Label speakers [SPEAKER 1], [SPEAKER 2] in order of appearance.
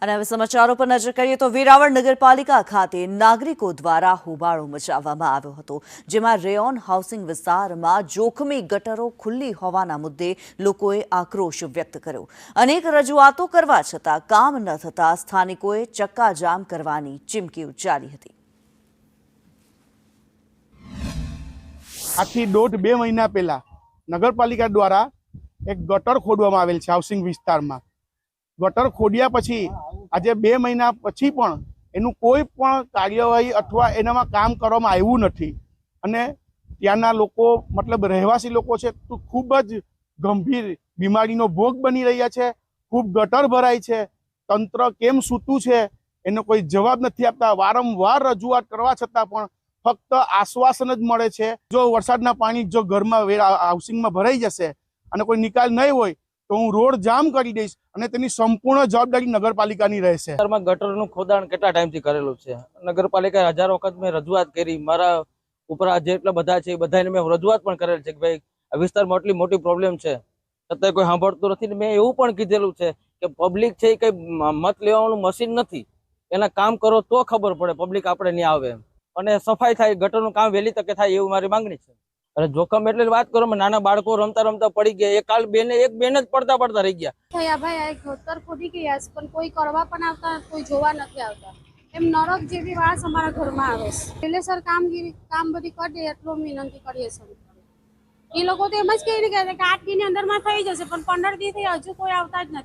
[SPEAKER 1] અને હવે સમાચારો પર નજર કરીએ તો વેરાવળ નગરપાલિકા ખાતે નાગરિકો દ્વારા હોબાળો મચાવવામાં આવ્યો હતો, જેમાં રેયોન હાઉસિંગ વિસ્તારમાં જોખમી ગટરો ખુલ્લી હોવાના મુદ્દે લોકોએ આક્રોશ વ્યક્ત કર્યો। અનેક રજૂઆતો કરવા છતાં કામ ન થતા સ્થાનિકોએ ચક્કાજામ કરવાની ચીમકી ઉચ્ચારી હતી।
[SPEAKER 2] આથી 1.5-2 મહિના પહેલા નગરપાલિકા દ્વારા એક ગટર ખોદવામાં આવેલ છે હાઉસિંગ વિસ્તારમાં। ગટર ખોદ્યા પછી આજે 2 મહિના પછી પણ એનું કોઈ પણ કાર્યવાહી અથવા એનામાં કામ કરવામાં આવ્યું નથી અને ત્યાંના લોકો મતલબ રહેવાસી લોકો છે તો ખૂબ જ ગંભીર બીમારીનો ભોગ બની રહ્યા છે। ખૂબ ગટર ભરાય છે, તંત્ર કેમ સૂતું છે એનો કોઈ જવાબ નથી આપતા। વારંવાર રજૂઆત કરવા છતાં પણ ફક્ત આશ્વાસન જ મળે છે। જો વરસાદના પાણી જો ઘરમાં હાઉસિંગમાં ભરાઈ જશે અને કોઈ નિકાલ નહીં હોય તો હું રોડ જામ કરી દઈશ અને તેની સંપૂર્ણ જવાબદારી નગરપાલિકાની રહેશે।
[SPEAKER 3] ગટરનું ખોદાણ કેટલા ટાઈમથી કરેલું છે? નગરપાલિકાએ હજારો વખત મેં રજૂઆત કરી, મારા ઉપર જેટલા બધા છે એ બધાને મેં રજૂઆત પણ કરેલ છે કે ભાઈ આ વિસ્તારમાં એટલી મોટી પ્રોબ્લેમ છે, છતાંય કોઈ સાંભળતું નથી। મેં એવું પણ કીધેલું છે કે પબ્લિક છે એ કઈ મત લેવાનું મશીન નથી, એના કામ કરો તો ખબર પડે પબ્લિક આપણે નહીં આવે અને સફાઈ થાય, ગટરનું કામ વહેલી તકે થાય એવું મારી માંગણી છે। અને જોખમ એટલે વાત કરો, નાના બાળકો રમતા રમતા પડી ગયા, એક બેન જ પડતા રહી ગયા।
[SPEAKER 4] ભાઈ ગટર ખોદી ગયા છે પણ કોઈ કરવા પણ આવતા, કોઈ જોવા નથી આવતા। એમ નરક જેવી વાસ અમારા ઘરમાં આવે છે। એટલે સર કામ બધી કરી દે એટલો વિનંતી કરીએ સર। એ લોકો તો એમ જ કહીને ગયા કે 8 દિનની અંદરમાં થઈ જશે, પણ 15 દિવસથી હજુ કોઈ આવતા જ નથી।